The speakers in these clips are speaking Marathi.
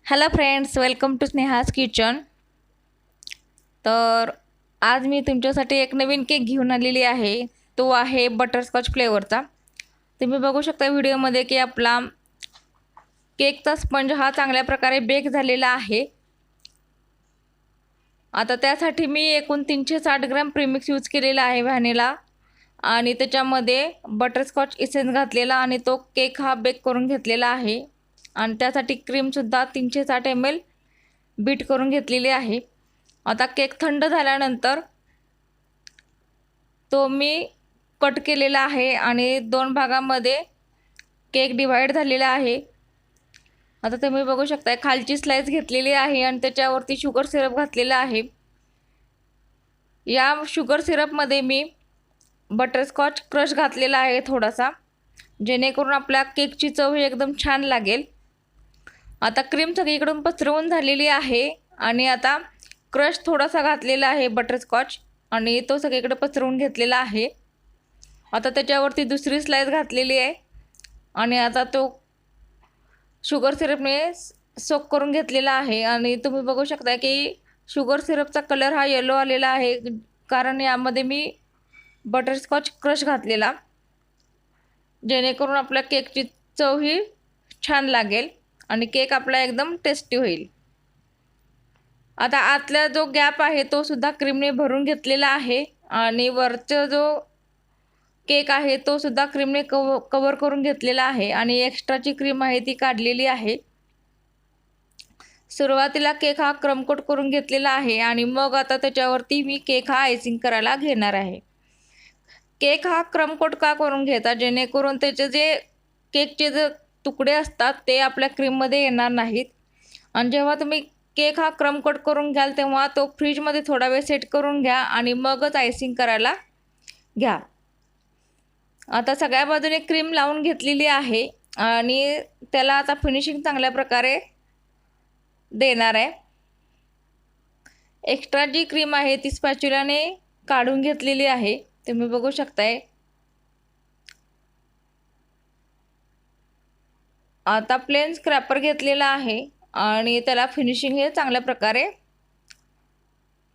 Hello friends, welcome to Sneha's kitchen. तर आज मी तुमच्यासाठी एक नवीन केक घेऊन आलेली आहे। तो आहे बटरस्कॉच फ्लेवरचा। तुम्ही बघू शकता व्हिडिओमध्ये की आपला केकचा स्पंज हा चांगल्या प्रकारे बेक झालेला आहे। आता त्यासाठी मी एकूण 360 ग्रॅम प्रीमिक्स यूज केलेला आहे व्हॅनिला, आणि त्याच्यामध्ये बटरस्कॉच इसेन्स घातलेला आणि तो केक हा बेक करून घेतलेला आहे। आणि त्यासाठी क्रीमसुद्धा 360 ml बीट करून घेतलेली आहे। आता केक थंड झाल्यानंतर तो मी कट केलेला आहे आणि 2 भागामध्ये केक डिवाइड झालेला आहे। आता तुम्ही बघू शकता खालची स्लाइस घेतलेली आहे आणि त्याच्यावरती शुगर सिरप घातलेला आहे। या शुगर सिरपमध्ये मी बटरस्कॉच क्रश घातलेला आहे थोडासा, जेणेकरून आपल्या केकची चव ही एकदम छान लागेल। आता क्रीम सगळीकडून पसरवून झालेली आहे आणि आता क्रश थोडासा घातलेला आहे बटरस्कॉच, आणि तो सगळीकडे पसरवून घेतलेला आहे। आता त्याच्यावरती दुसरी स्लाइस घातलेली आहे आणि आता तो शुगर सिरपने सोक करून घेतलेला आहे। आणि तुम्ही बघू शकता की शुगर सिरपचा कलर हा येलो आलेला आहे, कारण यामध्ये मी बटरस्कॉच क्रश घातलेला, जेणेकरून आपल्या केकची चव ही छान लागेल आणि केक आपला एकदम टेस्टी होईल। आता आतला जो गॅप आहे तो सुद्धा क्रीमने भरून घेतलेला आहे आणि वरचा जो केक आहे तो सुद्धा क्रीमने कवर करून घेतलेला आहे आणि एक्स्ट्राची क्रीम आहे ती काढलेली आहे। सुरुवातीला केक हा क्रमकोट करून घेतलेला आहे आणि मग आता त्याच्यावरती मी केक हा आयसिंग करायला घेणार आहे। केक हा क्रमकोट का करून घेता, जेणेकरून त्याचे जे केकचे जे तुकडे असतात ते आपल्या क्रीममध्ये येणार नाहीत। आणि जेव्हा तुम्ही केक हा क्रमकोट करून घ्याल तेव्हा तो फ्रीजमध्ये थोडा वेळ सेट करून घ्या आणि मगच आयसिंग करायला घ्या। आता सगळ्या बाजूने क्रीम लावून घेतलेली आहे आणि त्याला आता फिनिशिंग चांगल्या प्रकारे देणार आहे। एक्स्ट्रा जी क्रीम आहे ती स्पॅच्युलाने काढून घेतलेली आहे, तुम्ही बघू शकताय। आता प्लेन स्क्रॅपर घेतलेला आहे आणि त्याला फिनिशिंग हे चांगल्या प्रकारे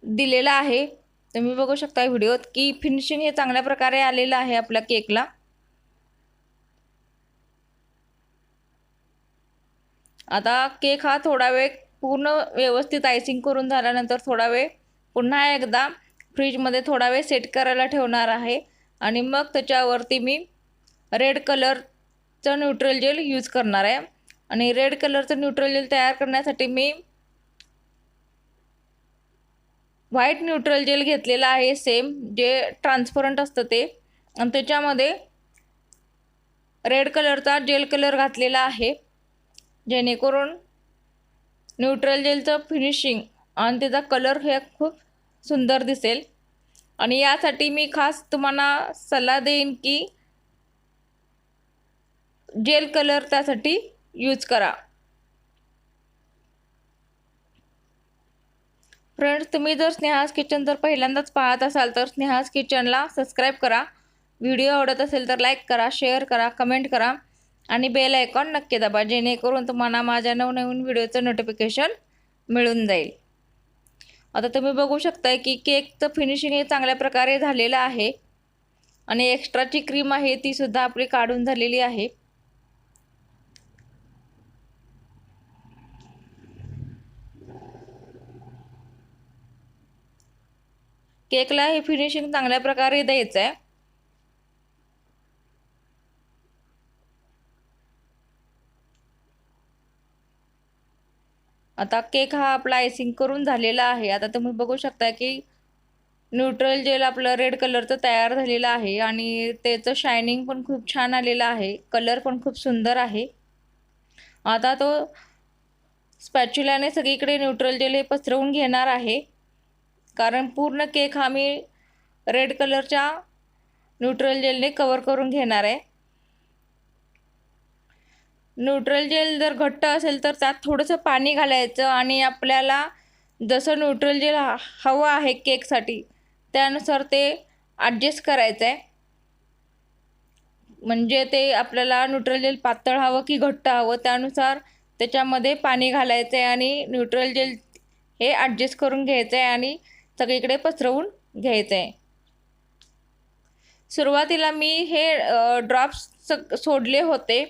दिलेला आहे। तुम्ही बघू शकता व्हिडिओत की फिनिशिंग हे चांगल्या प्रकारे आलेलं आहे आपल्या केकला। आता केक हा थोडा वेळ पूर्ण व्यवस्थित आयसिंग करून झाल्यानंतर थोडा वेळ पुन्हा एकदा फ्रीजमध्ये थोडा वेळ सेट करायला ठेवणार आहे आणि मग त्याच्यावरती मी रेड कलरचं न्यूट्रल जेल यूज करणार आहे। आणि रेड कलरचं न्यूट्रल जेल तयार करण्यासाठी मी व्हाईट न्यूट्रल जेल घेतलेला आहे, सेम जे ट्रान्सपरंट असतं ते, आणि त्याच्यामध्ये रेड कलरचा जेल कलर घातलेला आहे, जेणेकरून न्यूट्रल जेलचं फिनिशिंग आणि त्याचा कलर हे खूप सुंदर दिसेल। आणि यासाठी मी खास तुम्हाला सल्ला देईन की जेल कलर त्यासाठी यूज करा। फ्रेंड्स, तुम्ही जर स्नेहाज किचन जर पहिल्यांदाच पाहत असाल तर स्नेहाज किचनला सबस्क्राईब करा। व्हिडिओ आवडत असेल तर लाईक करा, शेअर करा, कमेंट करा आणि बेल आयकॉन नक्की दाबा, जेणेकरून तुम्हाला माझ्या नवनवीन व्हिडिओचं नोटिफिकेशन मिळून जाईल। आता तुम्ही बघू शकताय की केकचं फिनिशिंग हे चांगल्या प्रकारे झालेलं आहे आणि एक्स्ट्राची क्रीम आहे ती सुद्धा आपली काढून झालेली आहे। केकला हे फिनिशिंग चांगल्या प्रकारे द्यायचं आहे। आता केक हा आपला आयसिंग करून झालेला आहे। आता तुम्ही बघू शकता की न्यूट्रल जेल आपलं रेड कलरचं तयार झालेलं आहे आणि त्याचं शायनिंग पण खूप छान आलेलं आहे, कलर पण खूप सुंदर आहे। आता तो स्पॅच्युलाने सगळीकडे न्यूट्रल जेल हे पसरवून घेणार आहे, कारण पूर्ण केक हा मी रेड कलरच्या न्यूट्रल जेलने कवर करून घेणार आहे। न्यूट्रल जेल जर घट्ट असेल तर त्यात थोडंसं पाणी घालायचं आणि आपल्याला जसं न्यूट्रल जेल हवं आहे केकसाठी त्यानुसार ते ॲडजस्ट करायचं आहे। म्हणजे ते आपल्याला न्यूट्रल जेल पातळ हवं की घट्ट हवं त्यानुसार त्याच्यामध्ये पाणी घालायचं आहे आणि न्यूट्रल जेल हे ॲडजस्ट करून घ्यायचं आहे आणि सगळीकडे पसरवून घ्यायचं आहे. सुरुवातीला मी हे ड्रॉप्स सोडले होते,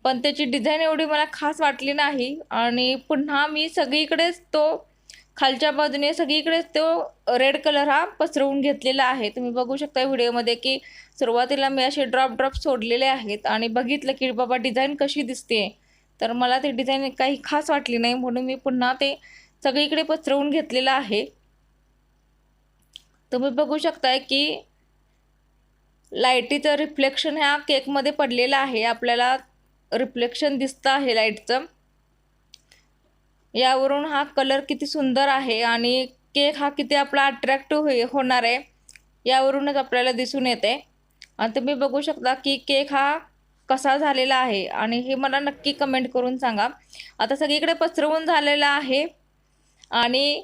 पण त्याची डिझाईन एवढी मला खास वाटली नाही आणि पुन्हा मी सगळीकडेच तो खालच्या बाजूने सगळीकडेच तो रेड कलर हा पसरवून घेतलेला आहे. तुम्ही बघू शकता व्हिडिओमध्ये की सुरुवातीला मी असे ड्रॉप सोडलेले आहेत आणि बघितलं की बाबा डिझाईन कशी दिसते, तर मला ती डिझाईन काही खास वाटली नाही, म्हणून मी पुन्हा ते सगळीकडे पसरवून घेतलेलं आहे. तुम्ही बघू शकताय की लाईटीचं रिफ्लेक्शन ह्या केकमध्ये पडलेलं आहे. आपल्याला रिफ्लेक्शन दिसतं आहे लाईटचं. यावरून हा कलर किती सुंदर आहे आणि केक हा किती आपला अट्रॅक्टिव्ह होणार आहे यावरूनच आपल्याला दिसून येते. आणि तुम्ही बघू शकता की केक हा कसा झालेला आहे आणि हे मला नक्की कमेंट करून सांगा. आता सगळीकडे पसरवून झालेला आहे आणि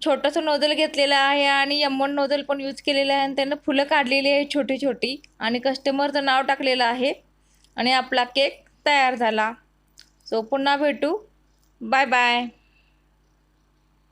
छोटंसं नोझल घेतलेलं आहे आणि M1 नोझल पण यूज केलेलं आहे आणि त्यानं फुलं काढलेली आहे छोटी छोटी आणि कस्टमरचं नाव टाकलेलं आहे आणि आपला केक तयार झाला. सो पुन्हा भेटू. Bye bye.